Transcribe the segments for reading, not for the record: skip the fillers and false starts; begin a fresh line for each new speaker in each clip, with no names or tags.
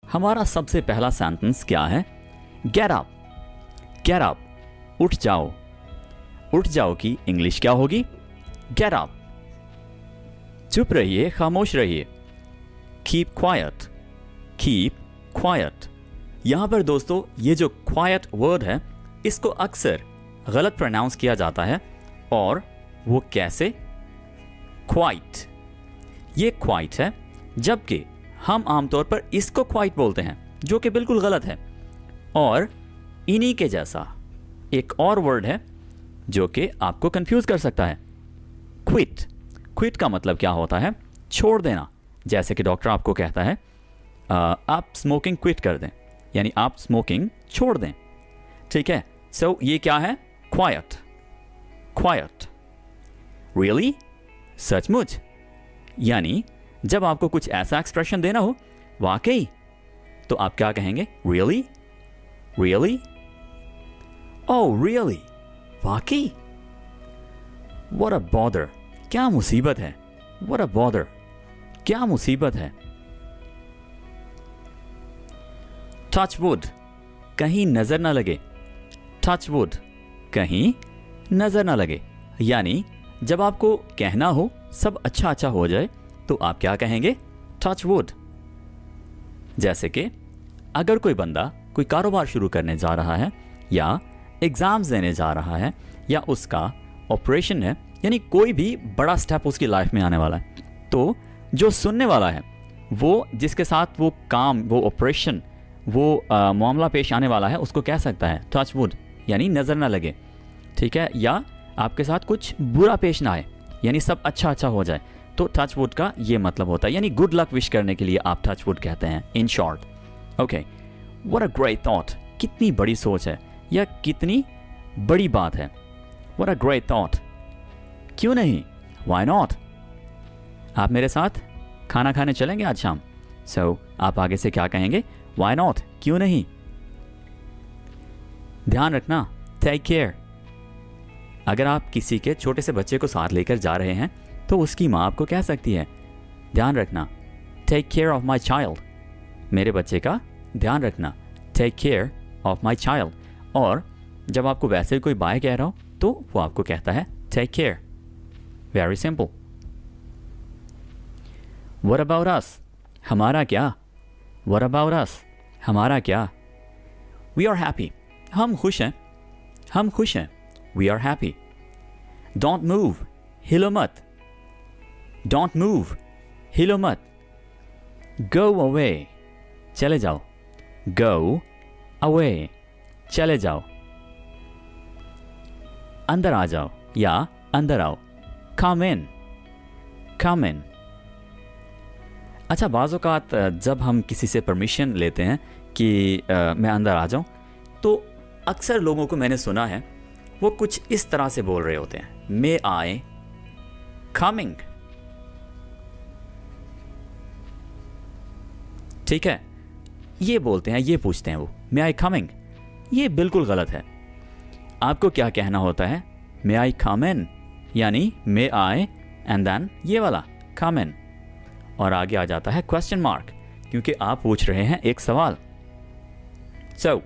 हमारा सबसे पहला सेंटेंस क्या है? Get up. गेट अप, उठ जाओ। उठ जाओ की इंग्लिश क्या होगी? Get up. चुप रहिए, खामोश रहिए। Keep quiet. Keep quiet. यहां पर दोस्तों ये जो क्वाइट वर्ड है इसको अक्सर गलत प्रोनाउंस किया जाता है। और वो कैसे? क्वाइट। ये क्वाइट है, जबकि हम आमतौर पर इसको क्वाइट बोलते हैं, जो कि बिल्कुल गलत है। और इन्हीं के जैसा एक और वर्ड है जो कि आपको कंफ्यूज कर सकता है, क्विट। क्विट का मतलब क्या होता है? छोड़ देना। जैसे कि डॉक्टर आपको कहता है आप स्मोकिंग क्विट कर दें, यानी आप स्मोकिंग छोड़ दें। ठीक है, सो ये क्या है? क्वाइट। क्वाइट। रियली? सचमुच? यानी जब आपको कुछ ऐसा एक्सप्रेशन देना हो, वाकई, तो आप क्या कहेंगे? रियली? रियली? Oh really? वाकई? What a bother. क्या मुसीबत है। व्हाट अ बॉदर, क्या मुसीबत है। टच वुड, कहीं नजर ना लगे। टच वुड, कहीं नजर ना लगे। यानी जब आपको कहना हो सब अच्छा अच्छा हो जाए, तो आप क्या कहेंगे? Touch wood. जैसे कि अगर कोई बंदा कोई कारोबार शुरू करने जा रहा है, या एग्जाम्स देने जा रहा है, या उसका ऑपरेशन है, यानी कोई भी बड़ा स्टेप उसकी लाइफ में आने वाला है, तो जो सुनने वाला है, वो जिसके साथ वो काम, वो ऑपरेशन, वो मामला पेश आने वाला है, उसको कह सकता है टच वुड, यानी नजर ना लगे। ठीक है, या आपके साथ कुछ बुरा पेश ना आए, यानी सब अच्छा अच्छा हो जाए, तो टच वुड का ये मतलब होता है, यानी गुड लक विश करने के लिए आप टच वुड कहते हैं, in short. Okay, what a great thought. कितनी बड़ी सोच है, या कितनी बड़ी बात है। What a great thought. क्यों नहीं? Why not. आप मेरे साथ खाना खाने चलेंगे आज शाम? सो आप आगे से क्या कहेंगे? व्हाई नॉट, क्यों नहीं। ध्यान रखना, टेक केयर। अगर आप किसी के छोटे से बच्चे को साथ लेकर जा रहे हैं, तो उसकी माँ आपको कह सकती है, ध्यान रखना, take care of my child. मेरे बच्चे का ध्यान रखना, take care of my child. और जब आपको वैसे कोई बाय कह रहा हो, तो वो आपको कहता है take care. Very simple. What about us. हमारा क्या? व्हाट अबाउट अस, हमारा क्या। वी आर हैप्पी, हम खुश हैं, हम खुश हैं। We are happy. Don't move, हिलो मत। डोंट मूव, हिलो मत। गो अवे, चले जाओ। गो अवे, चले जाओ। अंदर आ जाओ, या अंदर आओ। कम इन, कम इन। अच्छा, बाज़ औक़ात जब हम किसी से परमिशन लेते हैं कि मैं अंदर आ जाऊं, तो अक्सर लोगों को मैंने सुना है वो कुछ इस तरह से बोल रहे होते हैं, मे आई कमिंग। ठीक है, ये बोलते हैं, ये पूछते हैं वो, मे आई कमिंग। ये बिल्कुल गलत है। आपको क्या कहना होता है? मे आई कम इन, यानी मे आई एंड देन ये वाला कम इन, और आगे आ जाता है क्वेश्चन मार्क, क्योंकि आप पूछ रहे हैं एक सवाल। सो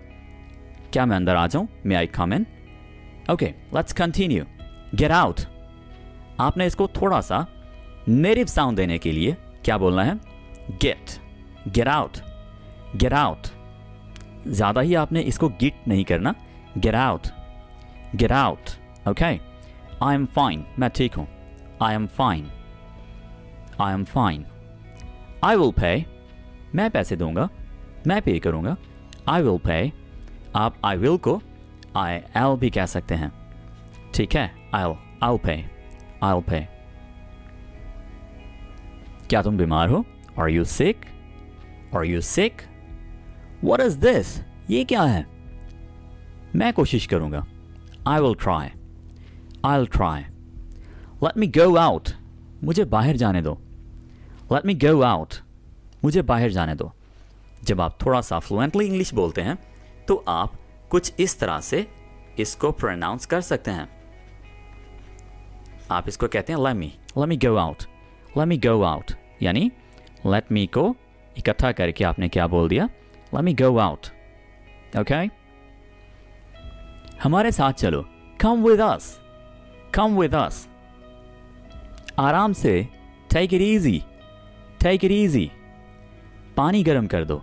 क्या मैं अंदर आ जाऊं? May I come in. Okay, let's continue. Get out. आपने इसको थोड़ा सा नेटिव साउंड देने के लिए क्या बोलना है? Get, get out, get out. ज्यादा ही आपने इसको गिट नहीं करना, get out, get out. Okay, I am fine, मैं ठीक हूं। I am fine, I am fine. I will pay, मैं पैसे दूंगा, मैं पे करूंगा। आई विल पे, आप आई विल को आई एल भी कह सकते हैं। ठीक है, I'll pay। क्या तुम बीमार हो? Are you sick? Are you sick? What is this? ये क्या है? मैं कोशिश करूंगा। I will try। I'll try। Let me go out। मुझे बाहर जाने दो। Let me go out। मुझे बाहर जाने दो। जब आप थोड़ा सा फ्लुएंटली इंग्लिश बोलते हैं, तो आप कुछ इस तरह से इसको प्रोनाउंस कर सकते हैं। आप इसको कहते हैं let me go out, let me go out, यानी let me को इकट्ठा करके आपने क्या बोल दिया, let me go out. Okay, हमारे साथ चलो, come with us, come with us. आराम से, take it easy, take it easy. पानी गर्म कर दो,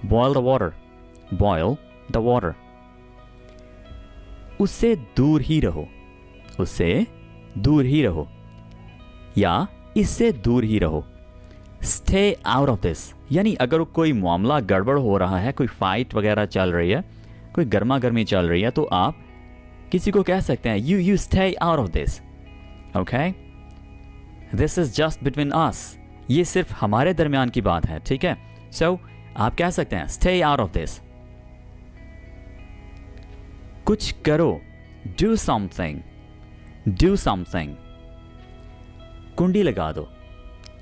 boil the water, boil the water. उससे दूर ही रहो, उससे दूर ही रहो, या इससे दूर ही रहो। स्टे आउट ऑफ दिस, यानी अगर कोई मामला गड़बड़ हो रहा है, कोई फाइट वगैरह चल रही है, कोई गर्मा गर्मी चल रही है, तो आप किसी को कह सकते हैं you stay out of this. Okay, this is just between us, ये सिर्फ हमारे दरमियान की बात है, ठीक है। सो आप कह सकते हैं स्टे आउट ऑफ दिस। कुछ करो, डू समथिंग, डू समथिंग। कुंडी लगा दो,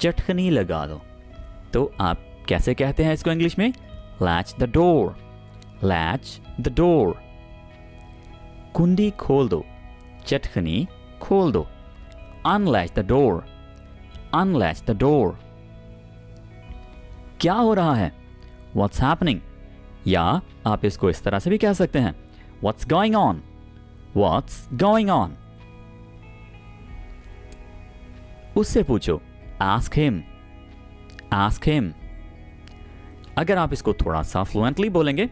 चटखनी लगा दो, तो आप कैसे कहते हैं इसको इंग्लिश में, latch the door, latch the door. कुंडी खोल दो, चटखनी खोल दो, अनलैच द डोर, अनलैच द डोर। क्या हो रहा है, व्हाट्स हैपनिंग, या आप इसको इस तरह से भी कह सकते हैं, what's going on, what's going on. उससे पूछो, आस्क हिम, आस्क हिम। अगर आप इसको थोड़ा सा फ्लुएंटली बोलेंगे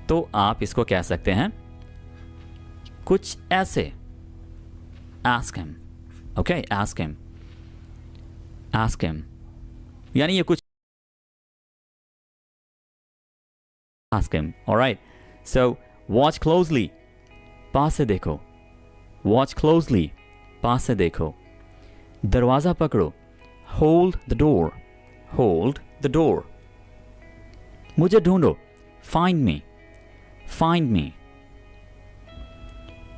तो आप इसको कह सकते हैं कुछ ऐसे, ask him. Okay, ask him, ask him, यानी ये कुछ ask him. All right. So watch closely. पास से देखो, watch closely. पास से देखो। दरवाजा पकड़ो, hold the door, hold the door. मुझे ढूंढो, find me, find me.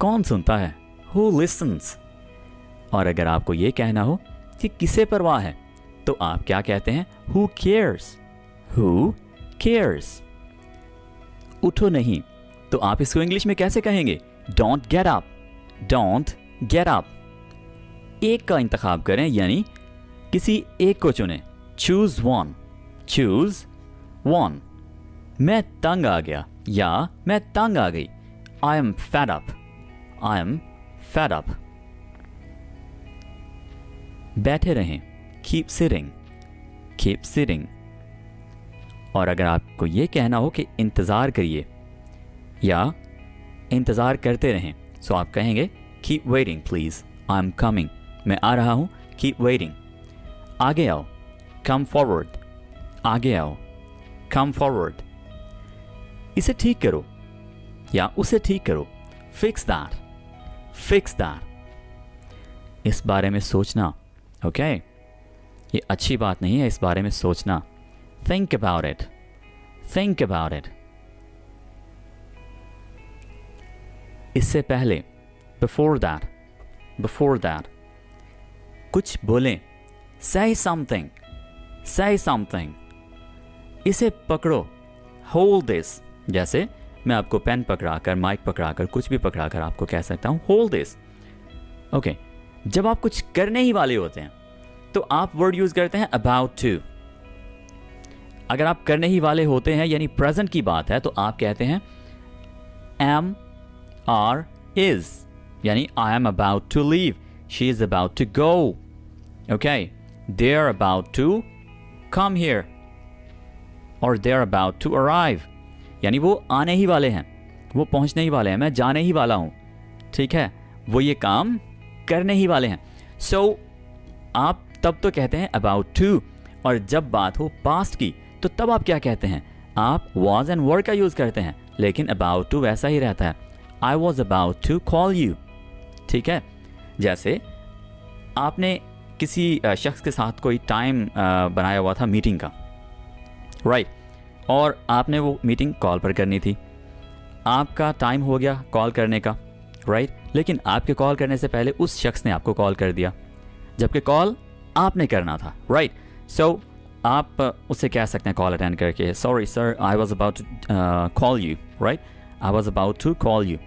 कौन सुनता है, who listens. और अगर आपको यह कहना हो कि किसे परवाह है, तो आप क्या कहते हैं, who cares, who cares. उठो नहीं, तो आप इसको इंग्लिश में कैसे कहेंगे, don't get up, don't get up. एक का इंतखाब करें, यानी किसी एक को चुनें, चूज वन, चूज वन। मैं तंग आ गया, या मैं तंग आ गई, I am fed up, I am fed up. बैठे रहें, कीप सिटिंग, कीप सिटिंग। और अगर आपको यह कहना हो कि इंतज़ार करिए या इंतज़ार करते रहें, सो आप कहेंगे keep waiting please, I am coming, मैं आ रहा हूँ, कीप वेटिंग। आगे आओ, कम फॉरवर्ड, आगे आओ, कम फॉरवर्ड। इसे ठीक करो या उसे ठीक करो, फिक्स दैट, फिक्स दैट। इस बारे में सोचना, ओके, ये अच्छी बात नहीं है इस बारे में सोचना। Think about it. Think about it. इससे पहले, before that, before that. कुछ बोलें, say something, say something. इसे पकड़ो, hold this. जैसे मैं आपको पेन पकड़ाकर, माइक पकड़ाकर, कुछ भी पकड़ाकर आपको कह सकता हूं hold this. Okay. जब आप कुछ करने ही वाले होते हैं तो आप वर्ड यूज करते हैं about to. अगर आप करने ही वाले होते हैं यानी प्रेजेंट की बात है, तो आप कहते हैं am, are, is, यानी I am about to leave, she is about to go, okay, they are about to come here, or they are about to arrive, यानी वो आने ही वाले हैं, वो पहुंचने ही वाले हैं, मैं जाने ही वाला हूं, ठीक है, वो ये काम करने ही वाले हैं। So आप तब तो कहते हैं about to, और जब बात हो पास्ट की तो तब आप क्या कहते हैं, आप was and were का यूज करते हैं, लेकिन about to वैसा ही रहता है, I was about to call you, ठीक है। जैसे आपने किसी शख्स के साथ कोई टाइम बनाया हुआ था मीटिंग का, राइट, और आपने वो मीटिंग कॉल पर करनी थी, आपका टाइम हो गया कॉल करने का, राइट, लेकिन आपके कॉल करने से पहले उस शख्स ने आपको कॉल कर दिया, जबकि कॉल आपने करना था, राइट। सो आप उससे कह सकते हैं कॉल अटेंड करके, sorry sir, I was about to call you, right, I was about to call you,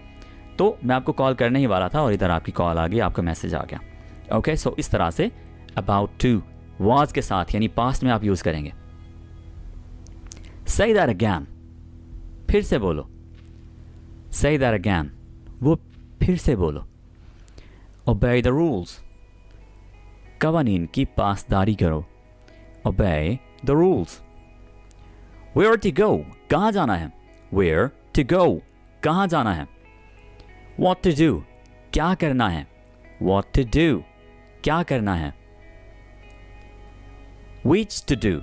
तो मैं आपको कॉल करने ही वाला था और इधर आपकी कॉल आ गई, आपका मैसेज आ गया, ओके। सो इस तरह से अबाउट टू वाज के साथ यानी पास्ट में आप यूज़ करेंगे। Say that again. फिर से बोलो. Say that again. वो फिर से बोलो. Obey the rules. कवानीन की पासदारी करो. Obey the rules. Where to go? कहाँ जाना है? Where to go? कहाँ जाना है? What to do? क्या करना है? What to do? क्या करना है? Which to do?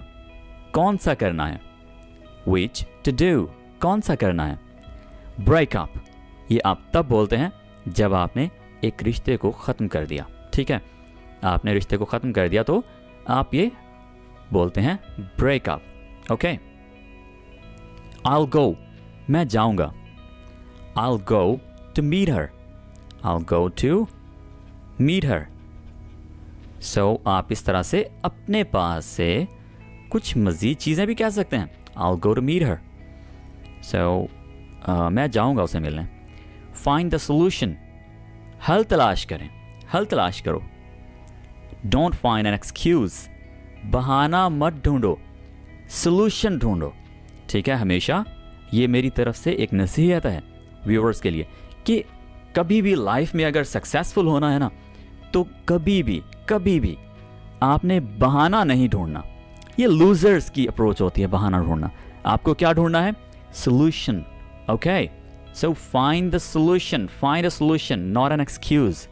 कौन सा करना है? Which to do? कौन सा करना है? Break up. ये आप तब बोलते हैं जब आपने एक रिश्ते को ख़त्म कर दिया. ठीक है, आपने रिश्ते को ख़त्म कर दिया तो आप ये बोलते हैं break up. Okay? I'll go. मैं जाऊंगा. I'll go to meet her. I'll go to meet her. So आप इस तरह से अपने पास से कुछ मज़ीद चीज़ें भी कह सकते हैं. I'll go to meet her. So मैं जाऊंगा उसे मिलने. Find the solution. हल तलाश करें. हल तलाश करो. Don't find an excuse. बहाना मत ढूंढो. Solution ढूंढो. ठीक है, हमेशा ये मेरी तरफ से एक नसीहत है व्यूअर्स के लिए कि कभी भी लाइफ में अगर सक्सेसफुल होना है ना, तो कभी भी आपने बहाना नहीं ढूंढना. ये लूजर्स की अप्रोच होती है, बहाना ढूंढना. आपको क्या ढूंढना है? Solution. Okay, so find the solution. Find a solution, not an excuse.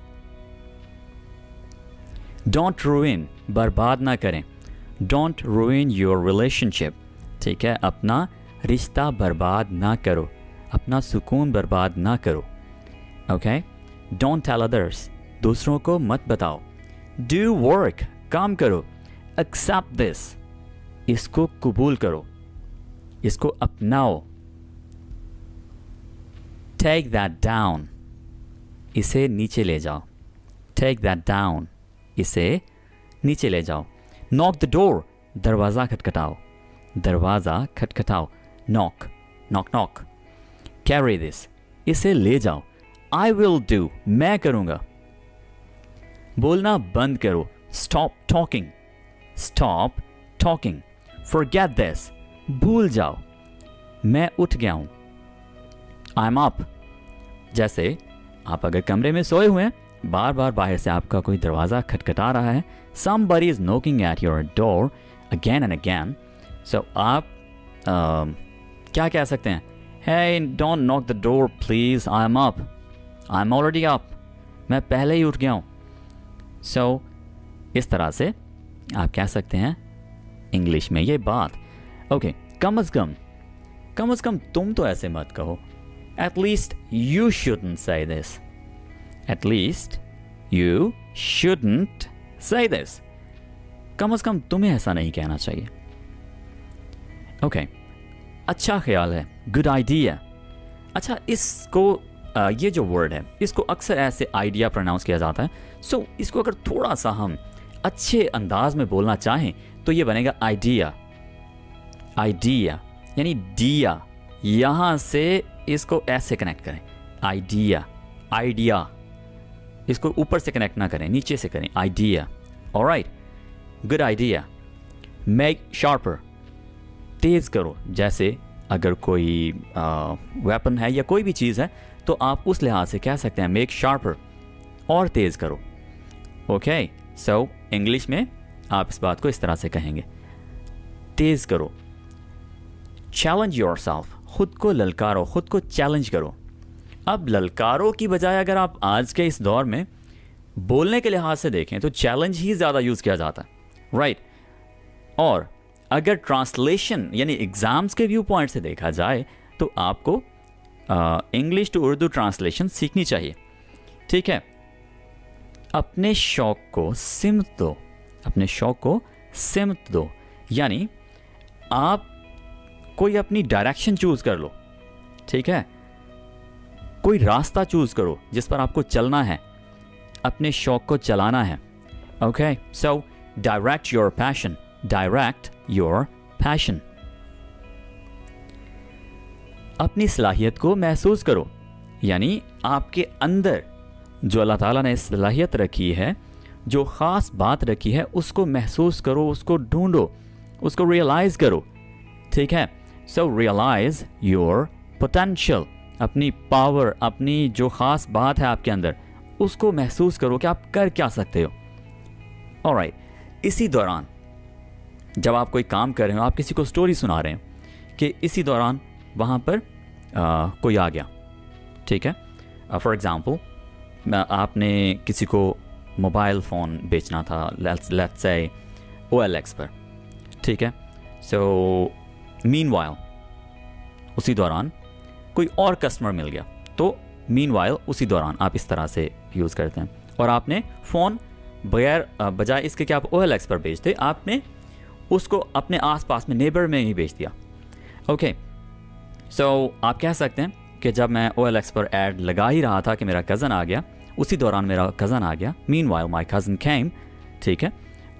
Don't रूइन. बर्बाद ना करें. Don't रूइन your relationship. ठीक है, अपना रिश्ता बर्बाद ना करो. अपना सुकून बर्बाद ना करो. Okay, don't tell others. दूसरों को मत बताओ. Do work. काम करो. Accept this. इसको कबूल करो. इसको अपनाओ. Take that down. इसे नीचे ले जाओ. Take that down. इसे नीचे ले जाओ. Knock the door. दरवाज़ा खटखटाओ. दरवाज़ा खटखटाओ. Knock. Knock knock. Carry this. इसे ले जाओ. I will do. मैं करूँगा. बोलना बंद करो. Stop talking. Stop talking. Forget this. भूल जाओ. मैं उठ गया हूँ. I am up. जैसे आप अगर कमरे में सोए हुए हैं, बार बार बाहर से आपका कोई दरवाज़ा खटखटा रहा है. somebody is knocking at your door again and again. so आप क्या कह सकते हैं? hey, don't knock the door please. I am up. I'm already up. मैं पहले ही उठ गया हूँ. so इस तरह से आप कह सकते हैं इंग्लिश में ये बात. ओके, कम अज़ कम तुम तो ऐसे मत कहो. at least you shouldn't say this. at least you shouldn't say this. कम अज़ कम तुम्हें ऐसा नहीं कहना चाहिए. ओके, अच्छा ख्याल है. Good idea. अच्छा, इसको ये जो वर्ड है इसको अक्सर ऐसे आइडिया प्रोनाउंस किया जाता है. सो इसको अगर थोड़ा सा हम अच्छे अंदाज में बोलना चाहें तो ये बनेगा आइडिया. आइडिया यानी दिया. यहाँ से इसको ऐसे कनेक्ट करें. आइडिया. आइडिया. इसको ऊपर से कनेक्ट ना करें, नीचे से करें. Idea. Alright, good idea. Make sharper. तेज़ करो. जैसे अगर कोई वेपन है या कोई भी चीज़ है तो आप उस लिहाज से कह सकते हैं मेक शार्पर. और तेज़ करो. ओके, सो इंग्लिश में आप इस बात को इस तरह से कहेंगे, तेज़ करो. Challenge yourself. खुद को ललकारो. खुद को चैलेंज करो. अब ललकारो की बजाय अगर आप आज के इस दौर में बोलने के लिहाज से देखें तो चैलेंज ही ज़्यादा यूज़ किया जाता है. राइट. और अगर ट्रांसलेशन यानी एग्ज़ाम्स के व्यू पॉइंट से देखा जाए तो आपको इंग्लिश टू उर्दू ट्रांसलेशन सीखनी चाहिए. ठीक है, अपने शौक़ को सिमत दो. अपने शौक़ को सिमत दो यानी आप कोई अपनी डायरेक्शन चूज़ कर लो. ठीक है, कोई रास्ता चूज़ करो जिस पर आपको चलना है. अपने शौक़ को चलाना है. Okay, so direct your passion. Direct your passion. अपनी सलाहियत को महसूस करो यानी आपके अंदर जो अल्लाह ताला ने सलाहियत रखी है, जो ख़ास बात रखी है, उसको महसूस करो, उसको ढूंढो, उसको रियलाइज़ करो. ठीक है, सो रियलाइज योर पोटेंशियल, अपनी पावर, अपनी जो ख़ास बात है आपके अंदर, उसको महसूस करो कि आप कर क्या सकते हो। ऑलराइट, इसी दौरान जब आप कोई काम कर रहे हो, आप किसी को स्टोरी सुना रहे हो कि इसी दौरान वहाँ पर कोई आ गया, ठीक है। फॉर एग्ज़ाम्पल आपने किसी को मोबाइल फ़ोन बेचना था, लेट्स से OLX पर, ठीक है। सो मीनवाइल उसी दौरान कोई और कस्टमर मिल गया, तो मीनवाइल उसी दौरान आप इस तरह से यूज़ करते हैं। और आपने फ़ोन बजाय इसके कि आप OLX पर बेचते, आपने उसको अपने आसपास में नेबर में ही बेच दिया। ओके, सो आप कह सकते हैं कि जब मैं OLX पर ऐड लगा ही रहा था कि मेरा कज़न आ गया, उसी दौरान मेरा कज़न आ गया, मीनवाइल माय कज़न केम, ठीक है,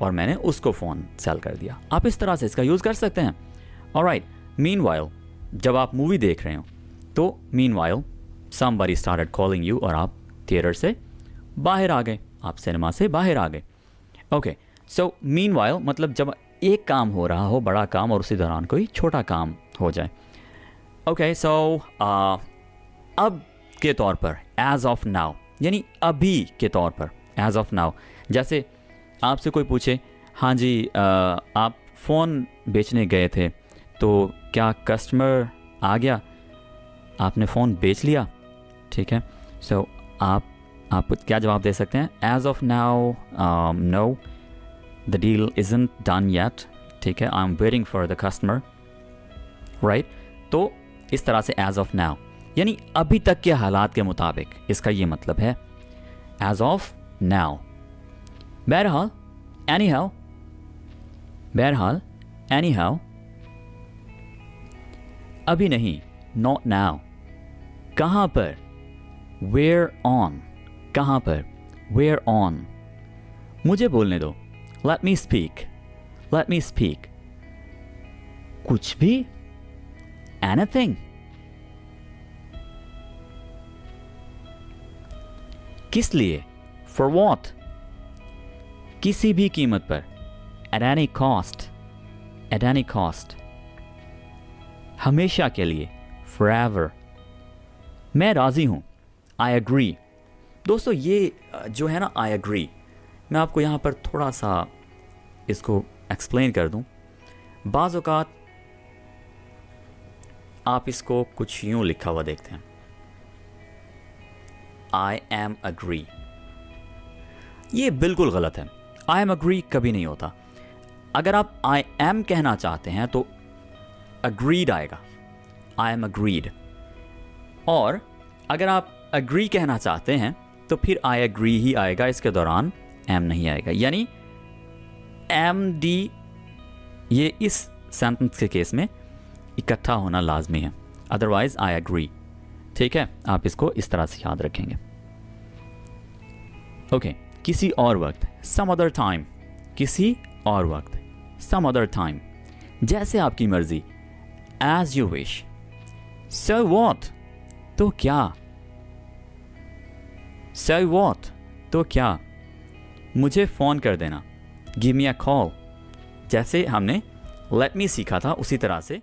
और मैंने उसको फ़ोन सेल कर दिया। आप इस तरह से इसका यूज़ कर सकते हैं। ऑलराइट, मीनवाइल जब आप मूवी देख रहे हो तो meanwhile somebody started calling you, और आप थिएटर से बाहर आ गए, आप सिनेमा से बाहर आ गए। ओके, सो मीनवाइल मतलब जब एक काम हो रहा हो, बड़ा काम, और उसी दौरान कोई छोटा काम हो जाए। ओके, सो अब के तौर पर, एज ऑफ नाउ, यानी अभी के तौर पर, एज ऑफ नाउ, जैसे आपसे कोई पूछे, हाँ जी आप फ़ोन बेचने गए थे तो क्या कस्टमर आ गया, आपने फ़ोन बेच लिया, ठीक है। सो आप क्या जवाब दे सकते हैं? As of now no, the deal isn't done yet, ठीक है, I am waiting for the customer, right. तो इस तरह से एज ऑफ नाउ यानी अभी तक के हालात के मुताबिक, इसका ये मतलब है एज ऑफ नाउ। बहरहाल, एनी हाउ, अभी नहीं, नॉट नाउ। कहाँ पर? वेयर ऑन, कहाँ पर? Where on. मुझे बोलने दो, लेट मी स्पीक, कुछ भी, एनीथिंग। किस लिए? फॉर वॉट, किसी भी कीमत पर, एट एनी कॉस्ट, हमेशा के लिए, forever। मैं राज़ी हूँ, आई एग्री। दोस्तों ये जो है ना आई एग्री, मैं आपको यहाँ पर थोड़ा सा इसको एक्सप्लेन कर दूँ। बाज़ औक़ात आप इसको कुछ यूँ लिखा हुआ देखते हैं, आई एम अग्री। ये बिल्कुल गलत है, आई एम अग्री कभी नहीं होता। अगर आप आई एम कहना चाहते हैं तो अग्रीड आएगा, आई एम अग्रीड। और अगर आप अग्री कहना चाहते हैं तो फिर आई अग्री ही आएगा, इसके दौरान एम नहीं आएगा। यानी एम डी ये इस सेंटेंस के केस में इकट्ठा होना लाजमी है, अदरवाइज आई एग्री, ठीक है। आप इसको इस तरह से याद रखेंगे। ओके, किसी और वक्त, सम अदर टाइम, किसी और वक्त, सम अदर टाइम, जैसे आपकी मर्जी, as you wish. So what, तो क्या, सो वॉट, तो क्या, मुझे फ़ोन कर देना, गिव मी अ कॉल। जैसे हमने लेट मी सीखा था उसी तरह से